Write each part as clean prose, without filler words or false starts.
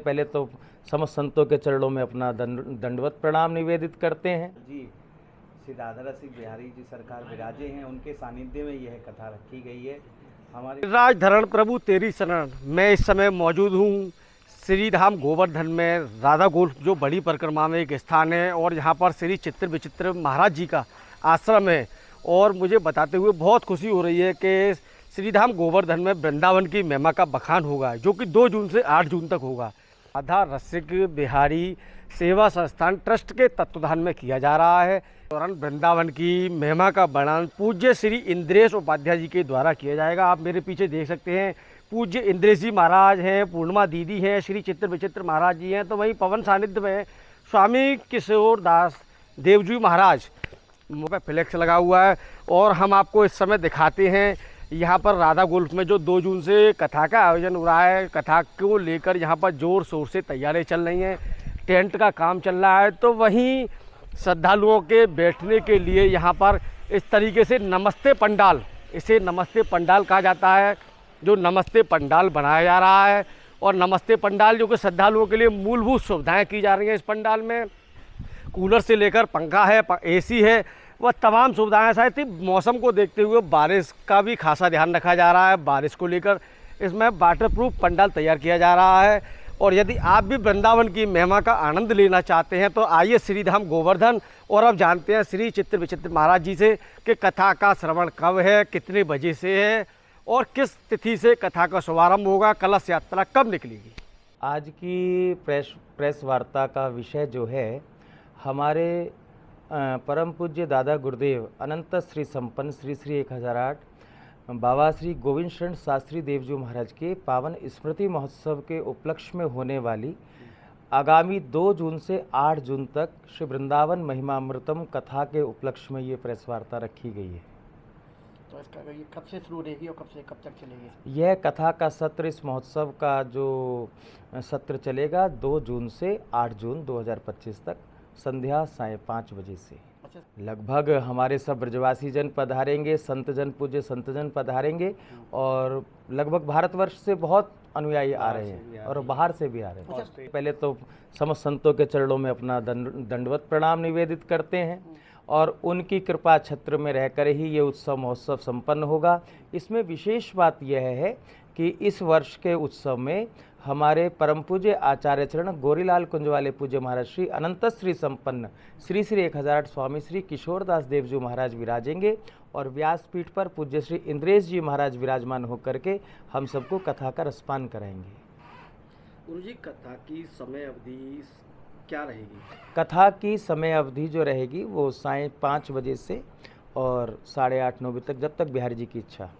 पहले तो समस्त संतों के चरणों में अपना दंडवत प्रणाम निवेदित करते हैं। जी, श्री राधा सिंह बिहारी जी सरकार विराजे हैं, उनके सानिध्य में यह कथा रखी गई है। हमारे राजधरण प्रभु तेरी शरण। मैं इस समय मौजूद हूँ श्री धाम गोवर्धन में। राधा गोल्फ जो बड़ी परिक्रमा में एक स्थान है और यहाँ पर श्री चित्र विचित्र महाराज जी का आश्रम है। और मुझे बताते हुए बहुत खुशी हो रही है कि श्री धाम गोवर्धन में वृंदावन की महिमा का बखान होगा, जो कि 2 जून से 8 जून तक होगा। राधा रसिक बिहारी सेवा संस्थान ट्रस्ट के तत्वाधान में किया जा रहा है। दौरान वृंदावन की महिमा का वर्णन पूज्य श्री इंद्रेश उपाध्याय जी के द्वारा किया जाएगा। आप मेरे पीछे देख सकते हैं, पूज्य इंद्रेश जी महाराज हैं, पूर्णिमा दीदी हैं, श्री चित्र विचित्र महाराज जी हैं। तो वहीं पवन सानिध्य में स्वामी किशोर दास देवजी महाराज मुँह पे फ्लैक्स लगा हुआ है। और हम आपको इस समय दिखाते हैं यहाँ पर राधा गोल्फ में जो 2 जून से कथा का आयोजन हो रहा है। कथा को लेकर यहाँ पर ज़ोर शोर से तैयारियाँ चल रही हैं, टेंट का काम चल रहा है। तो वहीं श्रद्धालुओं के बैठने के लिए यहाँ पर इस तरीके से नमस्ते पंडाल, इसे नमस्ते पंडाल कहा जाता है, जो नमस्ते पंडाल बनाया जा रहा है। और नमस्ते पंडाल जो कि श्रद्धालुओं के लिए मूलभूत सुविधाएं की जा रही हैं। इस पंडाल में कूलर से लेकर पंखा है, एसी है, वह तमाम सुविधाएं। साथ ही मौसम को देखते हुए बारिश का भी खासा ध्यान रखा जा रहा है। बारिश को लेकर इसमें वाटरप्रूफ पंडाल तैयार किया जा रहा है। और यदि आप भी वृंदावन की महिमा का आनंद लेना चाहते हैं तो आइए श्री धाम गोवर्धन। और अब जानते हैं श्री चित्र विचित्र महाराज जी से कि कथा का श्रवण कब है, कितने बजे से है और किस तिथि से कथा का शुभारंभ होगा, कलश यात्रा कब निकलेगी। आज की प्रेस वार्ता का विषय जो है, हमारे परम पूज्य दादा गुरुदेव अनंत श्री संपन्न श्री श्री 1008 बाबा श्री गोविंद शरण शास्त्री देवजी महाराज के पावन स्मृति महोत्सव के उपलक्ष्य में होने वाली आगामी 2 जून से 8 जून तक श्री वृंदावन महिमामृतम कथा के उपलक्ष्य में ये प्रेस वार्ता रखी गई है। तो इसका ये कब से शुरू रहेगी और कब से कब तक चलेगी? यह कथा का सत्र, इस महोत्सव का जो सत्र चलेगा 2 जून से 8 जून 2025 तक संध्या 5:30 बजे से। लगभग हमारे सब ब्रजवासी जन पधारेंगे, संत जन, पूज्य संत जन पधारेंगे। और लगभग भारतवर्ष से बहुत अनुयायी आ रहे हैं और बाहर से भी आ रहे हैं। पहले तो समस्त संतों के चरणों में अपना दंडवत प्रणाम निवेदित करते हैं और उनकी कृपा छत्र में रहकर ही ये उत्सव महोत्सव संपन्न होगा। इसमें विशेष बात यह है कि इस वर्ष के उत्सव में हमारे परम पूज्य आचार्य चरण गोरीलाल कुंजवाले पूज्य महाराज श्री अनंत श्री संपन्न श्री श्री 1008 स्वामी श्री किशोर दास देवजी महाराज विराजेंगे। और व्यासपीठ पर पूज्य श्री इंद्रेश जी महाराज विराजमान होकर के हम सबको कथा का रसपान कराएंगे। गुरुजी, कथा की समय अवधि क्या रहेगी? कथा की समय अवधि जो रहेगी वो 5:30 बजे से और 8:30-9 बजे तक, जब तक बिहारी जी की इच्छा।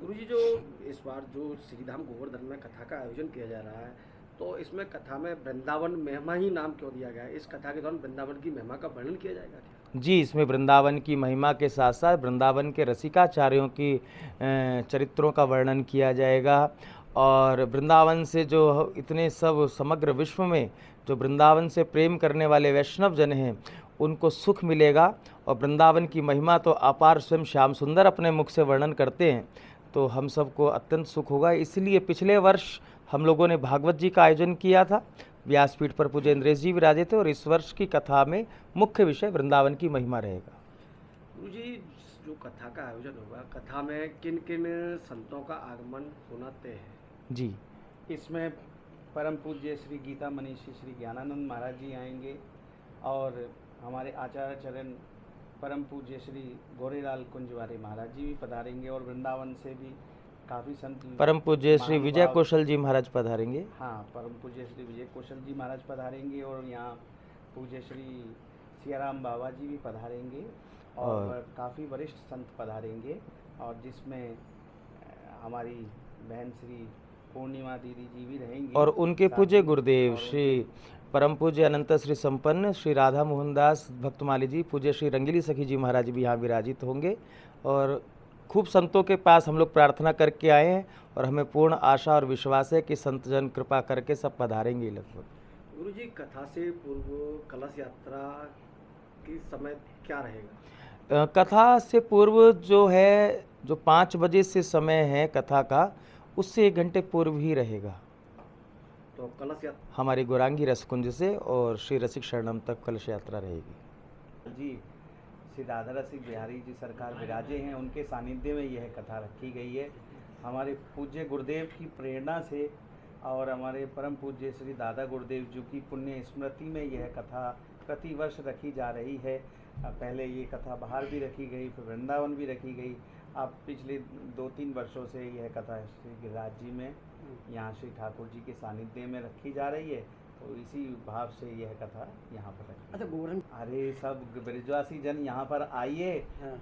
गुरुजी, जो इस बार जो श्री धाम गोवर्धन में कथा का आयोजन किया जा रहा है, तो इसमें कथा में वृंदावन महिमा ही नाम क्यों दिया गया है? इस कथा के दौरान वृंदावन की महिमा का वर्णन किया जाएगा क्या? जी, इसमें वृंदावन की महिमा के साथ साथ वृंदावन के रसिकाचार्यों की चरित्रों का वर्णन किया जाएगा। और वृंदावन से जो इतने सब समग्र विश्व में जो वृंदावन से प्रेम करने वाले वैष्णव जन हैं उनको सुख मिलेगा। और वृंदावन की महिमा तो अपार, स्वयं श्याम सुंदर अपने मुख से वर्णन करते हैं, तो हम सबको अत्यंत सुख होगा। इसलिए पिछले वर्ष हम लोगों ने भागवत जी का आयोजन किया था, व्यासपीठ पर पूज्य इंद्रेश जी विराजे थे। और इस वर्ष की कथा में मुख्य विषय वृंदावन की महिमा रहेगा। गुरुजी, जो कथा का आयोजन होगा, कथा में किन किन संतों का आगमन होना तय है? जी, इसमें परम पूज्य श्री गीता मनीषी श्री ज्ञानानंद महाराज जी आएंगे और हमारे आचार्य चरण परम पूज्य श्री गोरीलाल कुंजवाले महाराज जी भी पधारेंगे। और वृंदावन से भी काफ़ी संत, परम पूज्य श्री विजय कौशल जी महाराज पधारेंगे। हाँ, परम पूज्य श्री विजय कौशल जी महाराज पधारेंगे। और यहाँ पूज्य श्री सियाराम बाबा जी भी पधारेंगे और काफ़ी वरिष्ठ संत पधारेंगे। और जिसमें हमारी बहन श्री पूर्णिमा दीदी जी भी रहेंगी और उनके पूज्य गुरुदेव श्री परम पूज्य अनंत श्री संपन्न श्री राधा मोहन दास भक्तमाली जी, पूज्य श्री रंगीली सखी जी महाराज भी यहाँ विराजित होंगे। और खूब संतों के पास हम लोग प्रार्थना करके आए हैं और हमें पूर्ण आशा और विश्वास है कि संत जन कृपा करके सब पधारेंगे लगभग। गुरुजी, कथा से पूर्व कलश यात्रा की समय क्या रहेगा? कथा से पूर्व जो है, जो 5 बजे से समय है कथा का, उससे 1 घंटे पूर्व ही रहेगा। तो कलश यात्रा हमारी गौरांगी रसकुंज से और श्री रसिक शरणम तक कलश यात्रा रहेगी। जी, श्री राधा रसिक बिहारी जी सरकार विराजे हैं, उनके सानिध्य में यह कथा रखी गई है। हमारे पूज्य गुरुदेव की प्रेरणा से और हमारे परम पूज्य श्री दादा गुरुदेव जी की पुण्य स्मृति में यह कथा प्रति वर्ष रखी जा रही है। पहले ये कथा बाहर भी रखी गई, फिर वृंदावन भी रखी गई। अब पिछले 2-3 वर्षों से यह कथा श्री गिरिराज जी में यहाँ श्री ठाकुर जी के सानिध्य में रखी जा रही है, तो इसी भाव से यह कथा यहाँ पर रखी। अच्छा गोवर्धन अरे सब ब्रजवासी जन यहाँ पर आइए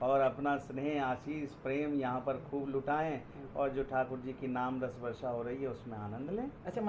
और अपना स्नेह आशीष प्रेम यहाँ पर खूब लुटाएं और जो ठाकुर जी की नाम रस वर्षा हो रही है उसमें आनंद लें। अच्छा